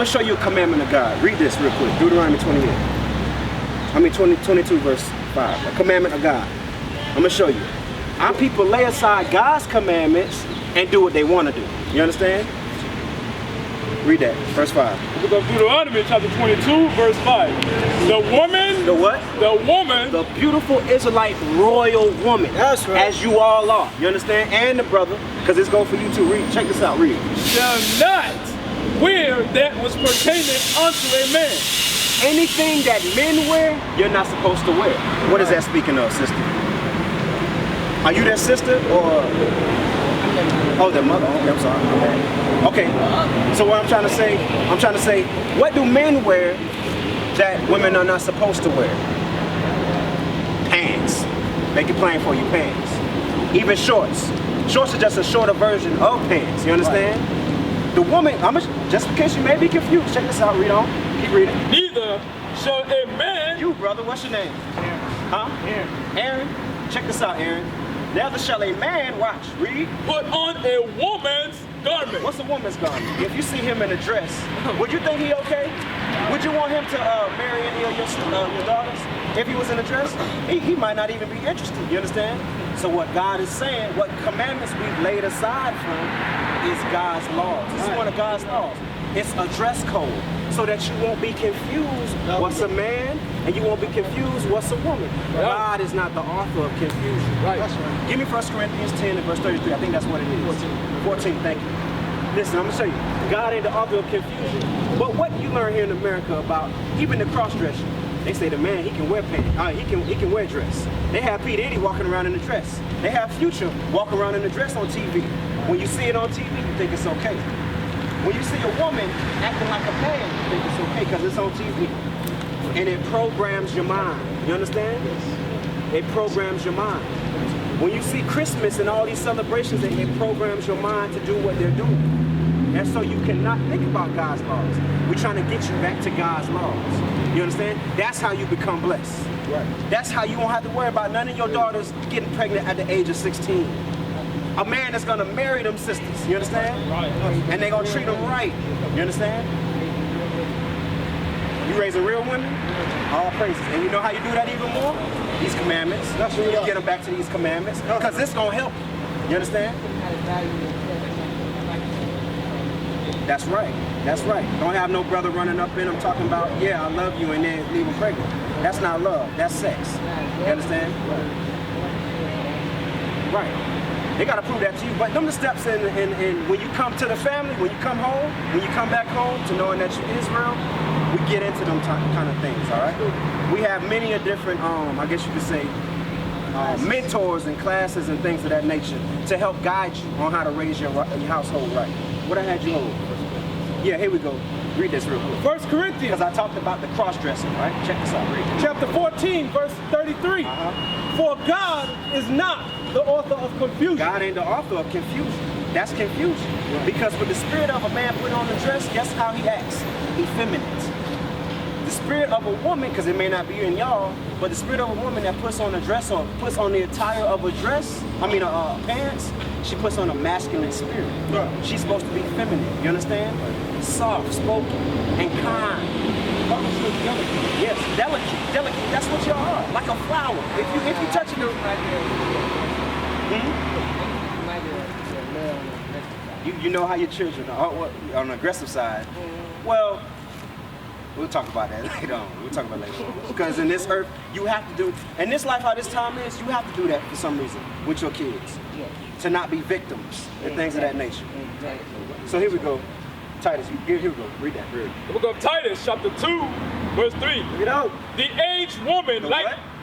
going to show you a commandment of God. Read this real quick. Deuteronomy 22 verse 5. A commandment of God. I'm going to show you. Our people lay aside God's commandments and do what they want to do. You understand? Read that, verse 5. The book of Deuteronomy, chapter 22, verse 5. The woman... The what? The woman... The beautiful Israelite royal woman. That's right. As you all are. You understand? And the brother, because it's going for you to read. Check this out, read. Shall not wear that was pertaining unto a man. Anything that men wear, you're not supposed to wear. What is that speaking of, sister? Are you that sister, or... Oh, the mother. Okay, I'm sorry. Okay. So what I'm trying to say, what do men wear that women are not supposed to wear? Pants. Make it plain for you, pants. Even shorts. Shorts are just a shorter version of pants. You understand? Right. The woman, just in case you may be confused, check this out. Read on. Keep reading. Neither shall a man... You, brother, what's your name? Aaron. Huh? Aaron. Check this out, Aaron. Neither shall a man, watch, read. Put on a woman's garment. What's a woman's garment? If you see him in a dress, would you think he okay? Would you want him to marry any of your daughters? If he was in a dress, he might not even be interested, you understand? So what God is saying, what commandments we've laid aside from is God's laws. This is one of God's laws. It's a dress code, so that you won't be confused what's a man, and you won't be confused what's a woman. God is not the author of confusion. Right. That's right. Give me 1 Corinthians 10 and verse 33. I think that's what it is. 14, thank you. Listen, I'm going to show you. God ain't the author of confusion. But what you learn here in America about even the cross-dressing, they say the man, he can wear pants. He can wear dress. They have P. Diddy walking around in a dress. They have Future walking around in a dress on TV. When you see it on TV, you think it's okay. When you see a woman acting like a man, you think it's okay because it's on TV. And it programs your mind. You understand? It programs your mind. When you see Christmas and all these celebrations, it programs your mind to do what they're doing. And so you cannot think about God's laws. We're trying to get you back to God's laws. You understand? That's how you become blessed. Right. That's how you won't have to worry about none of your daughters getting pregnant at the age of 16. A man that's gonna marry them sisters, you understand? Right. And they're gonna treat them right, you understand? You raising real women? All praises. And you know how you do that even more? These commandments. That's what you get them back to these commandments, because this gonna help you. You understand? That's right. That's right. Don't have no brother running up in them talking about, yeah, I love you, and then leave them pregnant. That's not love. That's sex. You understand? Right. They got to prove that to you. But them the steps in when you come to the family, when you come home, when you come back home to knowing that you're Israel, we get into them kind of things, all right? We have many a different, I guess you could say, mentors and classes and things of that nature to help guide you on how to raise your household right. What I had you hold? Yeah, here we go. Read this real quick. 1 Corinthians. Because I talked about the cross-dressing, right? Check this out. Read it. Chapter 14, verse 33. For God is not the author of confusion. God ain't the author of confusion. That's confusion. Because with the spirit of a man put on the dress, guess how he acts? Effeminate. The spirit of a woman, because it may not be in y'all, but the spirit of a woman that puts on a dress or puts on the attire of a dress, pants, she puts on a masculine spirit. She's supposed to be feminine, you understand? Soft, spoken, and kind. Yes, delicate, that's what y'all are, like a flower. If you touch it, you know how your children are on the aggressive side. Well, we'll talk about that later on. We'll talk about that later on. Because in this earth, you have to do, in this life, how this time is, you have to do that for some reason with your kids. To not be victims and things of that nature. So here we go. Titus, here we go. Read that. Read. The book of Titus, chapter 2, verse 3. You know, The aged woman,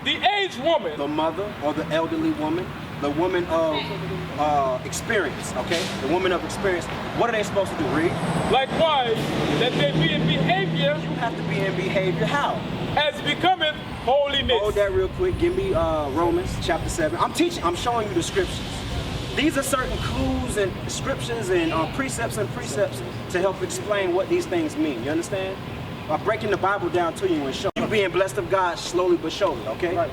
the aged woman. The mother or the elderly woman, the woman of experience, okay? The woman of experience. What are they supposed to do? Read. Likewise, that they be in behavior. You have to be in behavior. How? As becometh holiness. Hold that real quick. Give me Romans chapter 7. I'm showing you the scriptures. These are certain clues and descriptions and precepts to help explain what these things mean. You understand? By breaking the Bible down to you and showing you being blessed of God slowly but surely, okay? Right.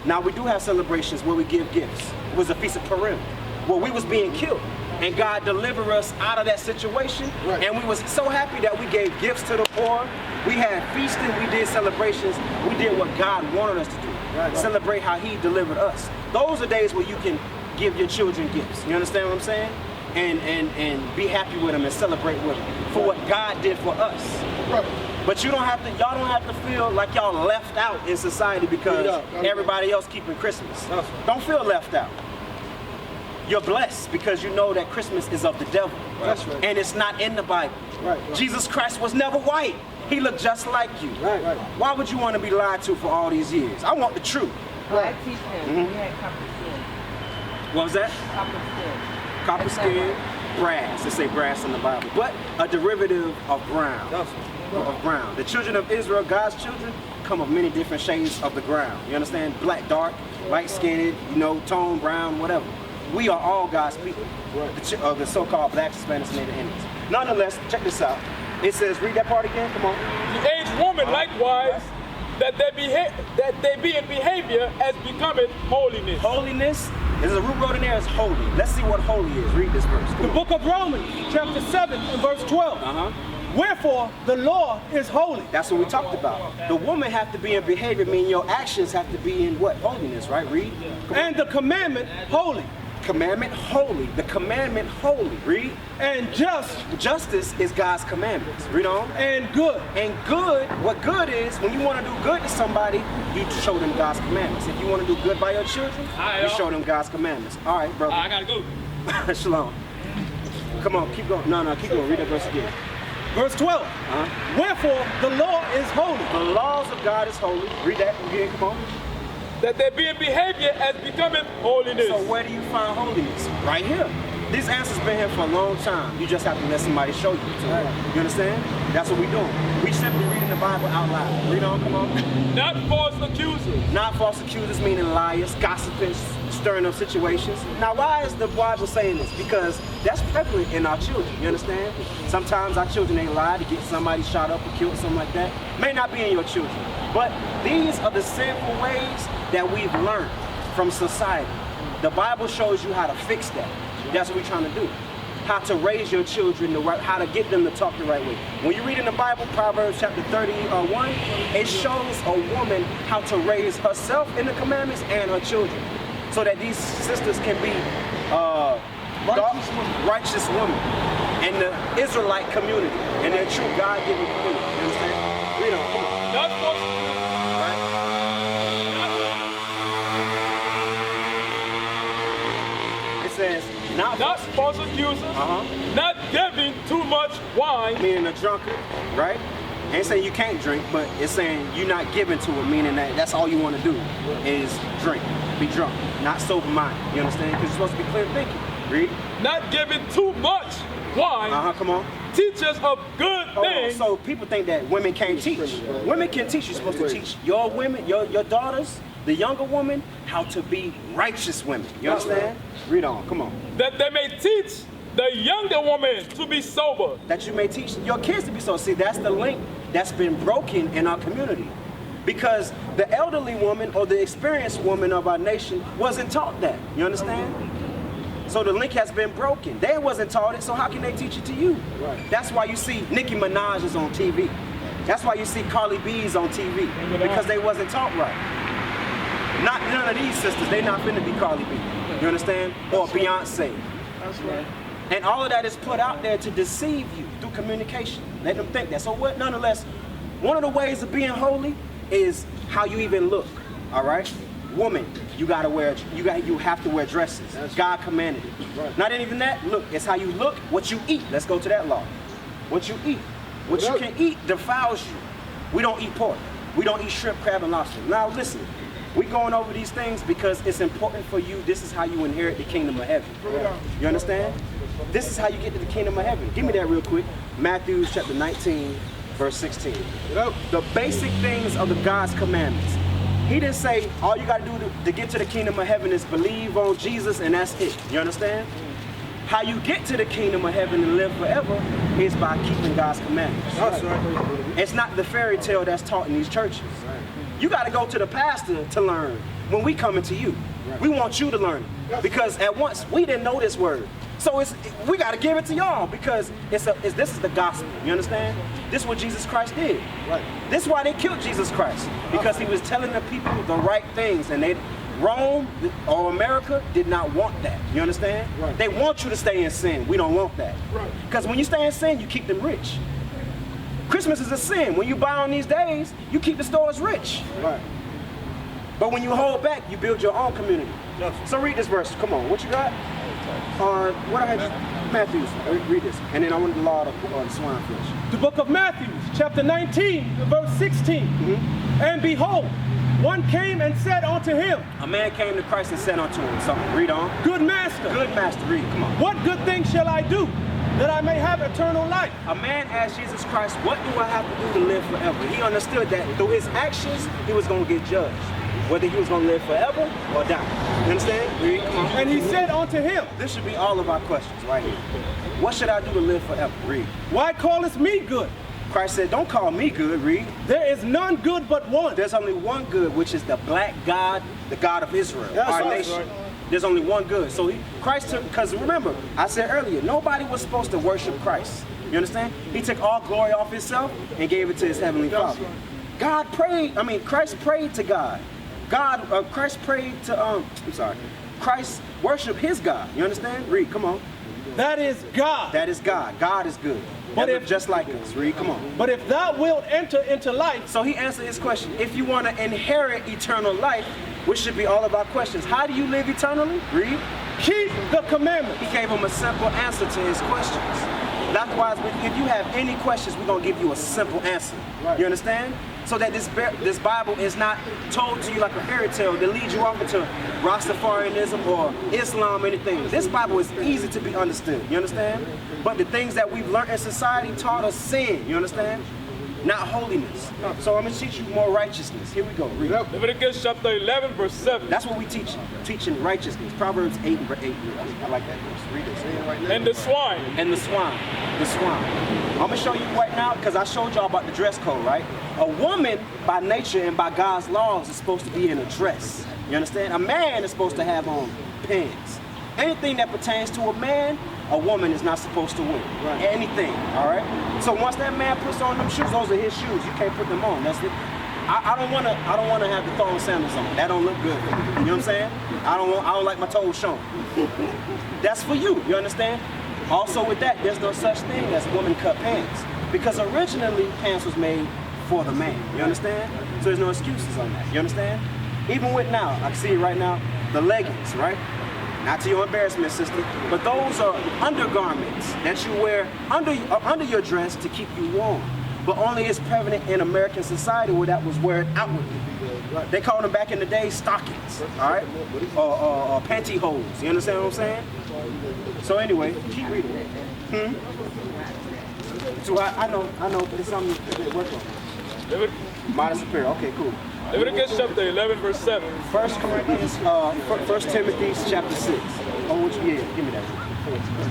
Now we do have celebrations where we give gifts. It was a Feast of Purim, where we was being killed. and God delivered us out of that situation. Right. And we was so happy that we gave gifts to the poor. We had feasting, we did celebrations, we did what God wanted us to do. Right. Celebrate how he delivered us. Those are days where you can give your children gifts. You understand what I'm saying? And be happy with them and celebrate with them for what God did for us. Right. But you don't have to, y'all don't have to feel like y'all left out in society because everybody else keeping Christmas. Don't feel left out. You're blessed because you know that Christmas is of the devil. That's right. And it's not in the Bible. Right. Jesus Christ was never white. He looked just like you. Right. Why would you want to be lied to for all these years? I want the truth. I teach him. We had copper skin. What was that? Copper skin. Copper skin, brass. They say brass in the Bible. But a derivative of brown. Of brown. The children of Israel, God's children, come of many different shades of the ground. You understand? Black, dark, light-skinned, tone, brown, whatever. We are all God's people. The so-called blacks, Hispanics, and Native Indians. Nonetheless, check this out. It says, read that part again, come on. The aged woman likewise, that they be in behavior as becoming holiness. Holiness, there's a root word in there, is holy. Let's see what holy is. Read this verse. The book of Romans, chapter 7 and verse 12. Wherefore, the law is holy. That's what we talked about. The woman have to be in behavior, meaning your actions have to be in what? Holiness, right? Read. And the commandment holy. Commandment holy. The commandment holy. Read. And just. Justice is God's commandments. Read on. And good. And good, what good is, when you want to do good to somebody, you show them God's commandments. If you want to do good by your children, you show them God's commandments. All right, brother. I gotta go. Shalom. Come on, keep going. No, keep going. Read that verse again. Verse 12. Wherefore, the law is holy. The laws of God is holy. Read that again, come on. That they be in behavior as becoming holiness. So where do you find holiness? Right here. This answer's been here for a long time. You just have to let somebody show you. You understand? That's what we're doing. We simply reading the Bible out loud. Read on, come on. Not false accusers. Not false accusers, meaning liars, gossipers, stirring up situations. Now, why is the Bible saying this? Because that's prevalent in our children, you understand? Sometimes our children ain't lie to get somebody shot up or killed, something like that. May not be in your children. But these are the sinful ways that we've learned from society. The Bible shows you how to fix that. That's what we're trying to do. How to raise your children the right, how to get them to talk the right way. When you read in the Bible, Proverbs chapter 31, it shows a woman how to raise herself in the commandments and her children, so that these sisters can be righteous women in the Israelite community, and their true God-given community. You understand? Read on. Come on. Not false. It says, not false accusers, not giving too much wine. Meaning a drunkard, right? Ain't saying you can't drink, but it's saying you're not giving to it, meaning that that's all you want to do is drink, be drunk, not sober-minded. You understand? Because you're supposed to be clear thinking. Read. Not giving too much wine. Come on. Teachers of good things. So people think that women can't teach. Women can teach. You're supposed to teach your women, your daughters, the younger women, how to be righteous women. You understand? Read on. Come on. That they may teach the younger woman to be sober. That you may teach your kids to be sober. See, that's the link that's been broken in our community. Because the elderly woman or the experienced woman of our nation wasn't taught that. You understand? So the link has been broken. They wasn't taught it, so how can they teach it to you? Right. That's why you see Nicki Minaj is on TV. That's why you see Carly B's on TV, because they wasn't taught right. Not none of these sisters, they not finna be Carly B. You understand? Or Beyonce. That's right. And all of that is put out there to deceive you through communication. Let them think that. So what? Nonetheless, one of the ways of being holy is how you even look. All right? Woman, you have to wear dresses. God commanded it. Right. Not even that. Look, it's how you look, what you eat. Let's go to that law. What you eat. What you can eat defiles you. We don't eat pork. We don't eat shrimp, crab, and lobster. Now listen, we're going over these things because it's important for you. This is how you inherit the kingdom of heaven. You understand? This is how you get to the kingdom of heaven. Give me that real quick. Matthew chapter 19, verse 16. The basic things of the God's commandments. He didn't say all you got to do to get to the kingdom of heaven is believe on Jesus and that's it. You understand? How you get to the kingdom of heaven and live forever is by keeping God's commandments. That's right. It's not the fairy tale that's taught in these churches. You got to go to the pastor to learn when we coming to you. We want you to learn it. Because at once, we didn't know this word. So we got to give it to y'all because this is the gospel. You understand? This is what Jesus Christ did. Right. This is why they killed Jesus Christ, because he was telling the people the right things, and Rome or America did not want that. You understand? Right. They want you to stay in sin. We don't want that. Right. Because when you stay in sin, you keep them rich. Christmas is a sin. When you buy on these days, you keep the stores rich. Right. But when you hold back, you build your own community. Yes. So read this verse. Come on, what you got? What I had? Matthew. Read this. And then I want the law of the swine flesh. The book of Matthew, chapter 19, verse 16. And behold, one came and said unto him, A man came to Christ and said unto him something. Read on. Good master, Good master, read. Come on. what good thing shall I do that I may have eternal life? A man asked Jesus Christ, what do I have to do to live forever? He understood that through his actions, he was going to get judged. Whether he was going to live forever or die. You understand? Read, come on. And he said unto him, This should be all of our questions right here. What should I do to live forever? Read. Why callest me good? Christ said, don't call me good. Read. There is none good but one. There's only one good, which is the black God, the God of Israel, That's our right. nation. There's only one good. So Christ took, because remember, I said earlier, nobody was supposed to worship Christ. You understand? He took all glory off himself and gave it to his heavenly Father. Christ prayed to God. Christ prayed to, Christ worshiped his God. You understand? Read, come on. That is God. That is God. God is good. But But just like us. Read, come on. But if thou wilt enter into life, So he answered his question. If you want to inherit eternal life, which should be all of our questions, how do you live eternally? Read. keep the commandments. He gave him a simple answer to his questions. Likewise, if you have any questions, we're going to give you a simple answer. Right. You understand? So that this Bible is not told to you like a fairy tale that leads you off into Rastafarianism or Islam or anything. This Bible is easy to be understood. You understand? But the things that we've learned in society taught us sin. You understand? Not holiness. So I'm going to teach you more righteousness. Here we go. Read. Leviticus chapter 11, verse 7. That's what we teach. Teaching righteousness. Proverbs 8 and 8. I like that verse. Read this. And the swine. And the swine. The swine. I'm going to show you right now because I showed y'all about the dress code, right? A woman, by nature and by God's laws, is supposed to be in a dress. You understand? A man is supposed to have on pants. Anything that pertains to a man, a woman is not supposed to wear. Right. Anything, all right? So once that man puts on them shoes, those are his shoes. You can't put them on. That's it. I don't want to have the thong sandals on. That don't look good. You know what I'm saying? I don't like my toes shown. That's for you. You understand? Also with that, there's no such thing as woman cut pants, because originally pants was made for the man. You understand? So there's no excuses on that. You understand? Even with now, I can see it right now, the leggings, right? Not to your embarrassment, sister, but those are undergarments that you wear under your dress to keep you warm. But only is prevalent in American society where that was worn outwardly. They called them back in the day stockings, all right? Or pantyhose. You understand what I'm saying? So anyway, keep reading. So I know, it's something to work on. Modest superior. Okay, cool. Leviticus chapter 11, verse 7. 1 Timothy chapter 6. Give me that.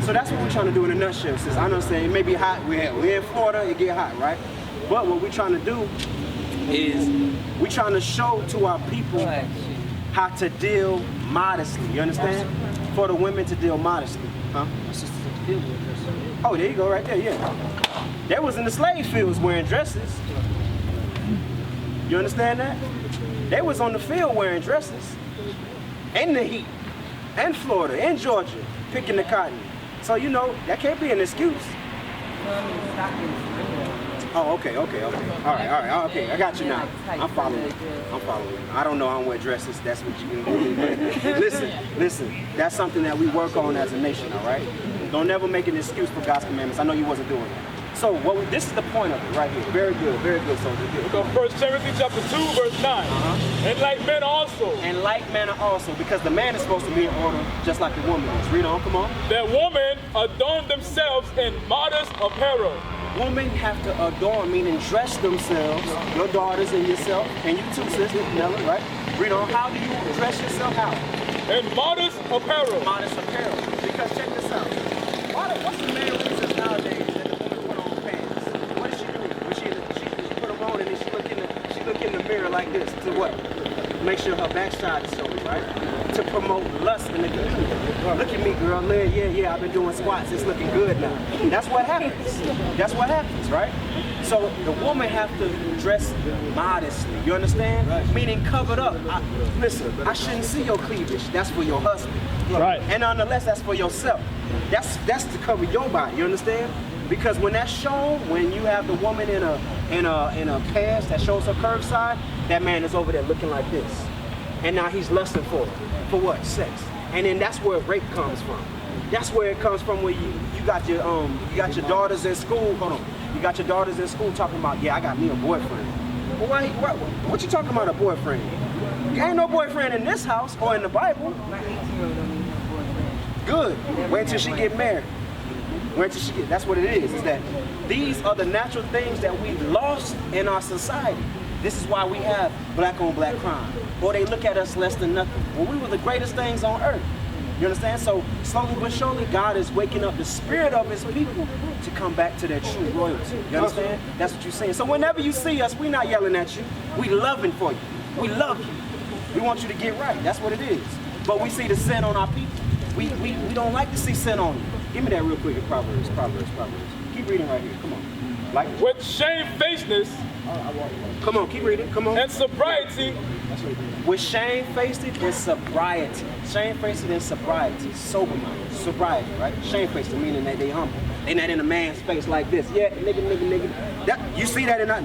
So that's what we're trying to do in a nutshell, sis. I understand it may be hot. We're in Florida, it get hot, right? But what we're trying to do is we're trying to show to our people how to deal modestly. You understand? For the women to deal modestly. Huh? Oh, there you go, right there, yeah. They was in the slave fields wearing dresses. You understand that? They was on the field wearing dresses. In the heat. And Florida, and Georgia, picking the cotton. So, you know, that can't be an excuse. Oh, okay. All right, okay. I got you now. I'm following. I don't know how to wear dresses. That's what you can do. Listen. That's something that we work on as a nation, all right? Don't never make an excuse for God's commandments. I know you wasn't doing that. So this is the point of it right here. Very good, soldier. We go 1 Timothy chapter 2, verse 9. And like men also. And like manner also, because the man is supposed to be in order just like the woman is. Read on, come on. That women adorn themselves in modest apparel. Women have to adorn, meaning dress themselves, your daughters and yourself, and you too, sister, Nella, right? Read on, how do you dress yourself? How? In modest apparel. Modest apparel. Because check this out. What's the main reason nowadays that the woman put on pants? What does she do? She put them on and then she look in the mirror like this. To what? Make sure her backside is showing, right? to promote lust in the community. Look at me, girl. Yeah, I've been doing squats. It's looking good now. That's what happens. That's what happens, right? So the woman have to dress modestly. You understand? Right. Meaning covered up. Listen, I shouldn't see your cleavage. That's for your husband. Right. And nonetheless, that's for yourself. That's to cover your body. You understand? Because when that's shown, when you have the woman in a pants that shows her curved side, that man is over there looking like this. And now he's lusting for it. For what? Sex. And then that's where rape comes from. That's where it comes from, where you got your daughters in school. Hold on. You got your daughters in school talking about, yeah, I got me a boyfriend. Well, what you talking about, a boyfriend? There ain't no boyfriend in this house or in the Bible. My 18-year-old don't even have a boyfriend. Good. Wait until she get married. Wait till she get. That's what it is that these are the natural things that we've lost in our society. This is why we have black on black crime. Or they look at us less than nothing. Well, we were the greatest things on earth. You understand? So slowly but surely, God is waking up the spirit of his people to come back to their true royalty. You understand? That's what you're saying. So whenever you see us, we're not yelling at you. We loving for you. We love you. We want you to get right. That's what it is. But we see the sin on our people. We don't like to see sin on you. Give me that real quick in Proverbs. Keep reading right here. Come on. Like with shamefacedness. Come on, keep reading. Come on. And sobriety. With shamefaced and sobriety. Shamefaced and sobriety. Sobriety, right? Shamefaced meaning that they humble. They not in a man's face like this. Yeah, nigga. That, you see that in our,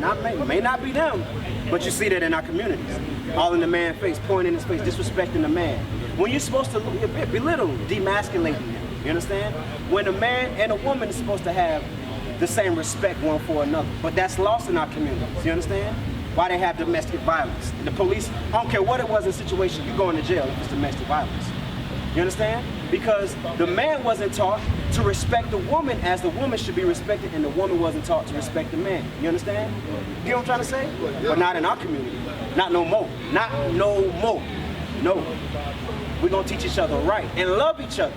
may not be them, but you see that in our communities. All in the man's face, pointing in his face, disrespecting the man. When you're supposed to belittle, demasculating him. You understand? When a man and a woman is supposed to have the same respect one for another. But that's lost in our communities. You understand? Why they have domestic violence. The police, I don't care what it was in the situation, you going to jail if it's domestic violence. You understand? Because the man wasn't taught to respect the woman as the woman should be respected, and the woman wasn't taught to respect the man. You understand? You know what I'm trying to say? But not in our community. Not no more. Not no more. No. We're going to teach each other right and love each other.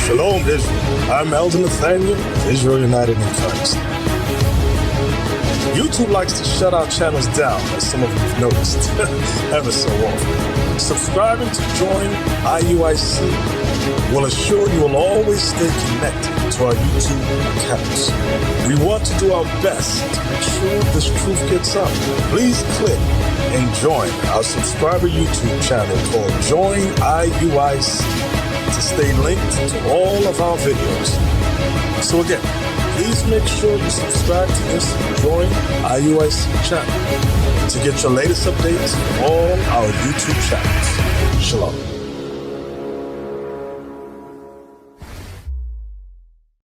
Shalom, Israel. I'm Elder Nathaniel, Israel United in Christ. YouTube likes to shut our channels down, as some of you have noticed, ever so often. Subscribing to join IUIC will assure you will always stay connected to our YouTube accounts. We want to do our best to make sure this truth gets out. Please click and join our subscriber YouTube channel called Join IUIC to stay linked to all of our videos. So again, please make sure you subscribe to this Join IUIC channel to get your latest updates on all our YouTube channels. Shalom.